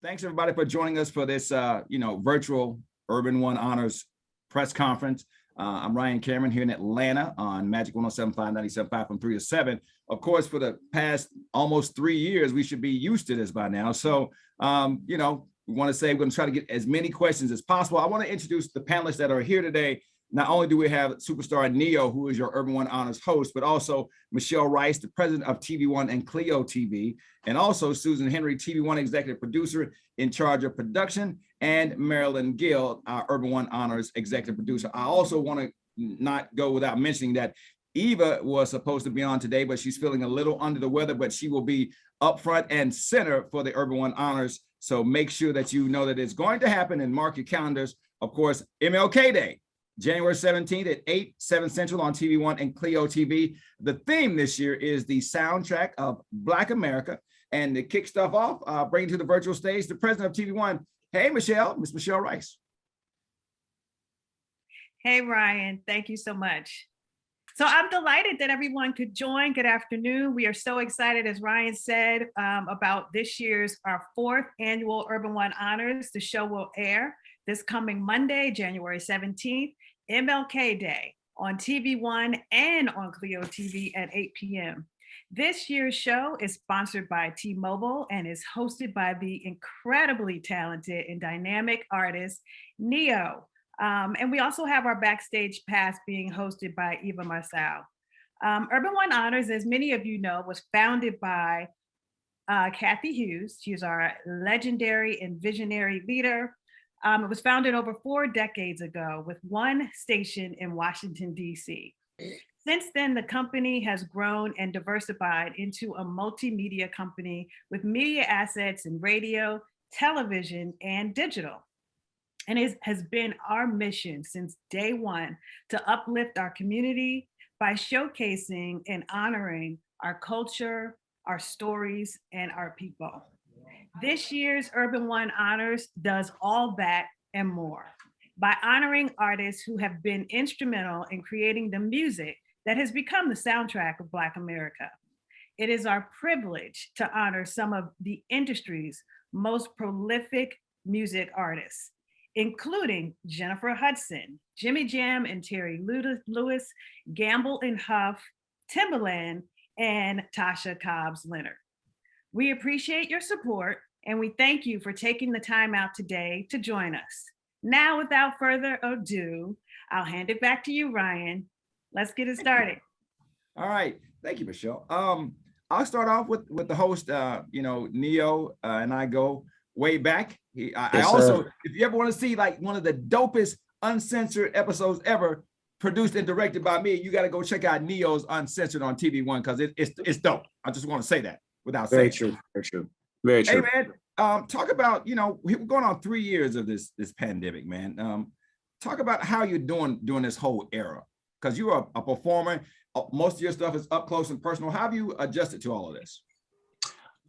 Thanks everybody for joining us for this, virtual Urban One Honors press conference. I'm Ryan Cameron here in Atlanta on Magic 107.5, 97.5 from 3 to 7. Of course, for the past almost 3 years, we should be used to this by now. So, we want to say we're going to try to get as many questions as possible. I want to introduce the panelists that are here today. Not only do we have superstar Neo, who is your Urban One Honors host, but also Michelle Rice, the president of TV One and Clio TV, and also Susan Henry, TV One executive producer in charge of production, and Marilyn Gill, our Urban One Honors executive producer. I also want to not go without mentioning that Eva was supposed to be on today, but she's feeling a little under the weather, but she will be up front and center for the Urban One Honors. So make sure that you know that it's going to happen and mark your calendars. Of course, MLK Day, January 17th at 8, 7 Central on TV One and Clio TV. The theme this year is the soundtrack of Black America. And to kick stuff off, bring to the virtual stage the president of TV One. Hey, Michelle, Miss Michelle Rice. Hey, Ryan, thank you so much. So I'm delighted that everyone could join. Good afternoon. We are so excited, as Ryan said, about this year's, our 4th annual Urban One Honors. The show will air this coming Monday, January 17th, MLK Day on TV One and on Clio TV at 8 p.m. This year's show is sponsored by T-Mobile and is hosted by the incredibly talented and dynamic artist, Neo. And we also have our backstage pass being hosted by Eva Marcel. Urban One Honors, as many of you know, was founded by Kathy Hughes. She's our legendary and visionary leader. It was founded over 4 decades ago with one station in Washington, D.C. Since then, the company has grown and diversified into a multimedia company with media assets in radio, television, and digital. And it has been our mission since day one to uplift our community by showcasing and honoring our culture, our stories, and our people. This year's Urban One Honors does all that and more by honoring artists who have been instrumental in creating the music that has become the soundtrack of Black America. It is our privilege to honor some of the industry's most prolific music artists, including Jennifer Hudson, Jimmy Jam and Terry Lewis, Gamble and Huff, Timbaland, and Tasha Cobbs Leonard. We appreciate your support and we thank you for taking the time out today to join us. Now, without further ado, I'll hand it back to you, Ryan. Let's get it started. All right, thank you, Michelle. I'll start off with the host, Neo, and I go way back. I also, if you ever want to see like one of the dopest uncensored episodes ever produced and directed by me, you got to go check out Neo's Uncensored on TV One because it's dope. I just want to say that without saying. Very true. Very true. Hey man, talk about, we're going on 3 years of this pandemic, man. Talk about how you're doing during this whole era, because you are a performer. Most of your stuff is up close and personal. How have you adjusted to all of this?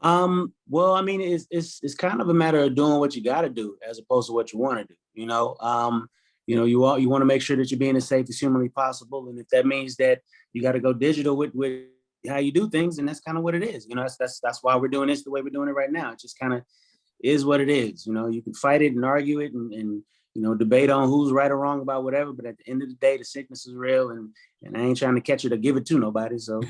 Well, I mean, it's kind of a matter of doing what you got to do as opposed to what you want to do. You want to make sure that you're being as safe as humanly possible, and if that means that you got to go digital with how you do things, and that's kind of what it is. That's why we're doing this the way we're doing it right now. It just kind of is what it is. You can fight it and argue it and debate on who's right or wrong about whatever, but at the end of the day, the sickness is real, and I ain't trying to catch it or give it to nobody. So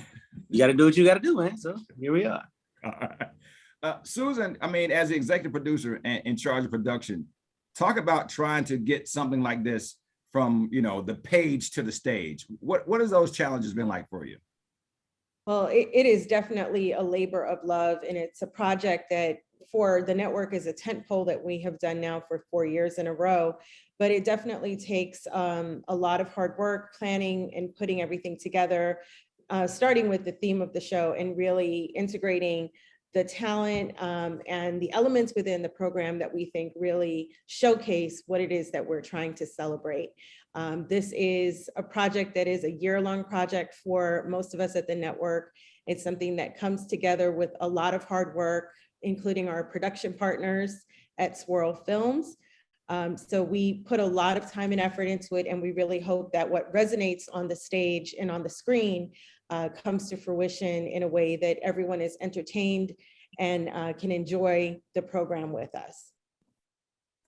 you got to do what you got to do, man. So here we are. All right. Susan, I mean, as the executive producer and in charge of production, talk about trying to get something like this from, the page to the stage. What has those challenges been like for you? Well, it is definitely a labor of love, and it's a project that for the network is a tentpole that we have done now for 4 years in a row, but it definitely takes a lot of hard work, planning and putting everything together, starting with the theme of the show and really integrating the talent and the elements within the program that we think really showcase what it is that we're trying to celebrate. This is a project that is a year-long project for most of us at the network. It's something that comes together with a lot of hard work, including our production partners at Swirl Films. So we put a lot of time and effort into it, and we really hope that what resonates on the stage and on the screen comes to fruition in a way that everyone is entertained and can enjoy the program with us.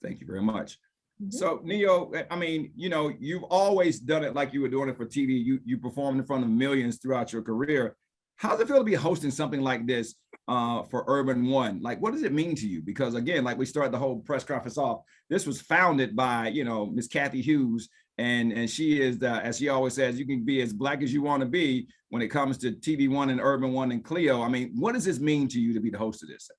Thank you very much. Mhm. So Neo, I mean, you know, you've always done it like you were doing it for TV. You performed in front of millions throughout your career. How does it feel to be hosting something like this for Urban One? Like, what does it mean to you? Because again, like we started the whole press conference off, this was founded by, you know, Miss Kathy Hughes, and she is, as she always says, you can be as black as you want to be when it comes to TV One and Urban One and Cleo. I mean, what does this mean to you to be the host of this?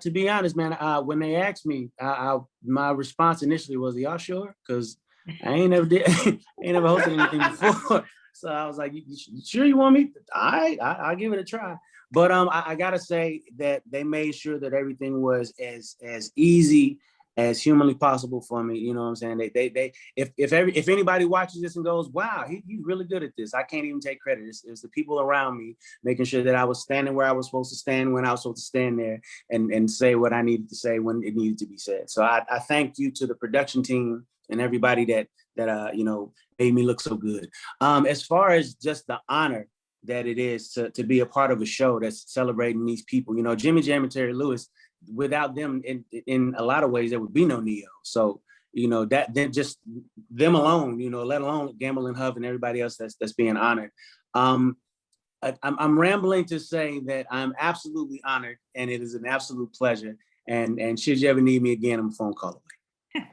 To be honest, man, when they asked me, my response initially was, "Y'all sure?" Because I ain't never hosted anything before. So I was like, "You sure you want me?" I'll give it a try. But I gotta say that they made sure that everything was as easy as humanly possible for me. You know what I'm saying? If anybody watches this and goes, "Wow, he's really good at this," I can't even take credit. It's the people around me making sure that I was standing where I was supposed to stand when I was supposed to stand there, and say what I needed to say when it needed to be said. So I thank you to the production team and everybody that you know, made me look so good. As far as just the honor that it is to be a part of a show that's celebrating these people, you know, Jimmy Jam and Terry Lewis. Without them, in a lot of ways, there would be no Neo. So, you know, that then just them alone, you know, let alone Gamble and Huff and everybody else that's being honored. I'm rambling to say that I'm absolutely honored, and it is an absolute pleasure. And should you ever need me again, I'm a phone call away.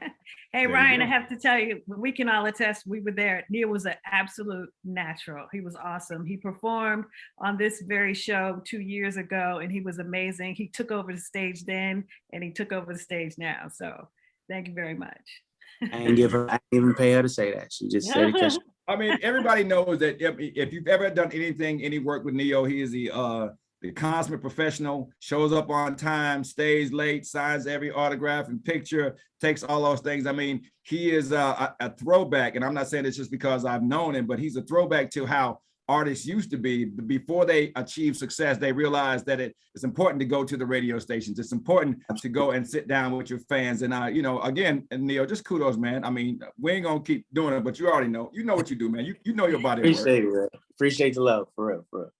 Hey, Ryan, I have to tell you, when we can all attest, we were there. Neo was an absolute natural. He was awesome. He performed on this very show 2 years ago, and he was amazing. He took over the stage then, and he took over the stage now. So thank you very much. I didn't even pay her to say that. She just said it. I mean, everybody knows that if you've ever done any work with Neo, he is the consummate professional, shows up on time, stays late, signs every autograph and picture, takes all those things. I mean, he is a throwback, and I'm not saying it's just because I've known him, but he's a throwback to how artists used to be. Before they achieve success, they realize that it's important to go to the radio stations. It's important to go and sit down with your fans. And you know, again, and Neo, just kudos, man. I mean, we ain't gonna keep doing it, but you already know. You know what you do, man. You know your body. Appreciate it, man. Appreciate the love, for real, for real.